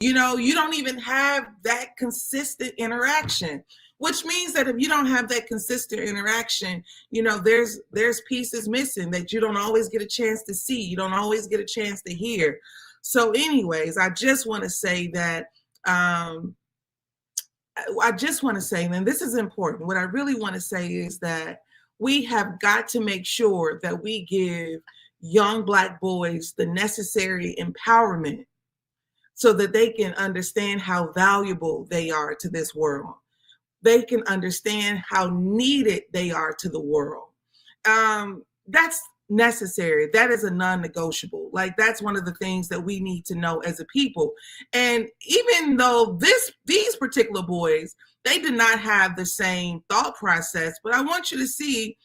You don't even have that consistent interaction, which means that if you don't have that consistent interaction, there's pieces missing that you don't always get a chance to see. You don't always get a chance to hear. So anyways, I just want to say that, and this is important. What I really want to say is that we have got to make sure that we give young Black boys the necessary empowerment so that they can understand how valuable they are to this world. They can understand how needed they are to the world. That's necessary. That is a non-negotiable. Like, that's one of the things that we need to know as a people. And even though these particular boys, they did not have the same thought process, but I want you to see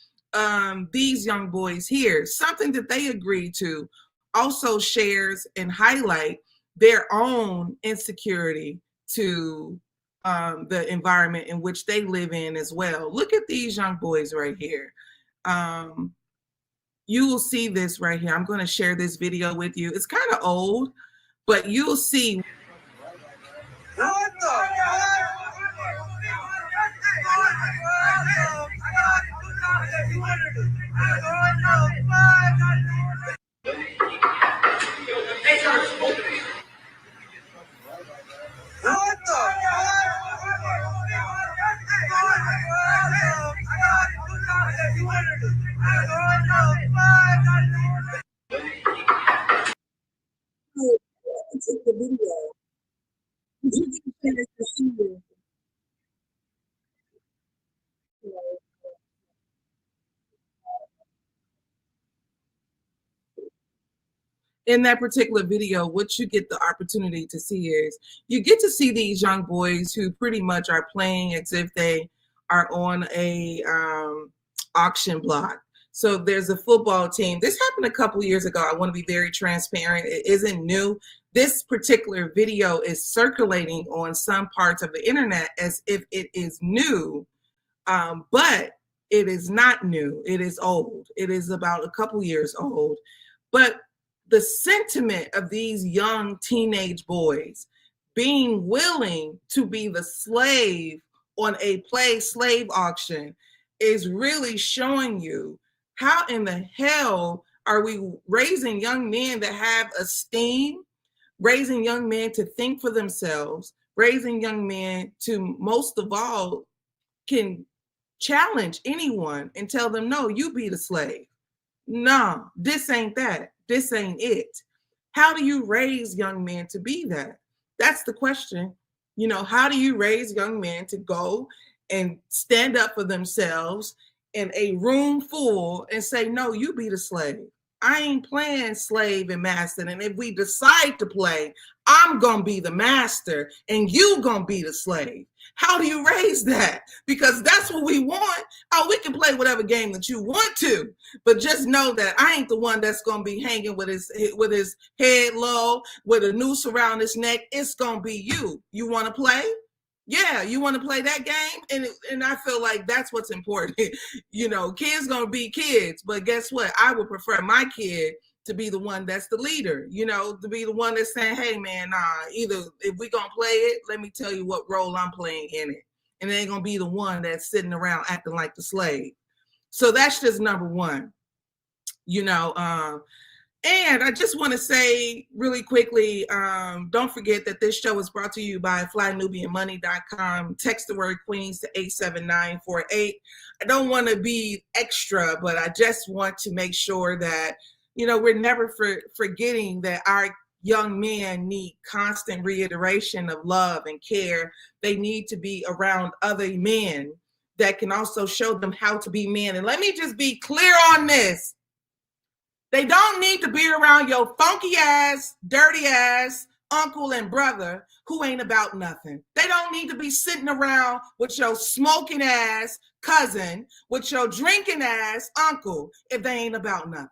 these young boys here. Something that they agreed to also shares and highlight their own insecurity to the environment in which they live in as well. Look at these young boys right here. You will see this right here. I'm going to share this video with you. It's kind of old, but you'll see. What the? The video. In that particular video, what you get the opportunity to see is you get to see these young boys who pretty much are playing as if they are on a auction block. So there's a football team. This happened a couple years ago. I want to be very transparent. It isn't new. This particular video is circulating on some parts of the internet as if it is new, but it is not new. It is old. It is about a couple years old. But the sentiment of these young teenage boys being willing to be the slave on a slave auction is really showing you how in the hell are we raising young men that have esteem, raising young men to think for themselves, raising young men to, most of all, can challenge anyone and tell them, no, you be the slave. No, this ain't that. This ain't it. How do you raise young men to be that? That's the question. How do you raise young men to go and stand up for themselves in a room full and say, no, you be the slave. I ain't playing slave and master. And if we decide to play, I'm going to be the master and you going to be the slave. How do you raise that? Because that's what we want. Oh, we can play whatever game that you want to, but just know that I ain't the one that's going to be hanging with his head low, with a noose around his neck. It's going to be you. You want to play? Yeah, you want to play that game? And I feel like that's what's important. Kids going to be kids, but guess what? I would prefer my kid to be the one that's the leader, to be the one that's saying, hey man, either if we gonna play it, let me tell you what role I'm playing in it. And it ain't gonna be the one that's sitting around acting like the slave. So that's just number one, and I just want to say really quickly, don't forget that this show is brought to you by flynubianmoney.com. Text the word Queens to 87948. I don't want to be extra, but I just want to make sure that, we're never forgetting that our young men need constant reiteration of love and care. They need to be around other men that can also show them how to be men. And let me just be clear on this. They don't need to be around your funky ass, dirty ass uncle and brother who ain't about nothing. They don't need to be sitting around with your smoking ass cousin, with your drinking ass uncle if they ain't about nothing.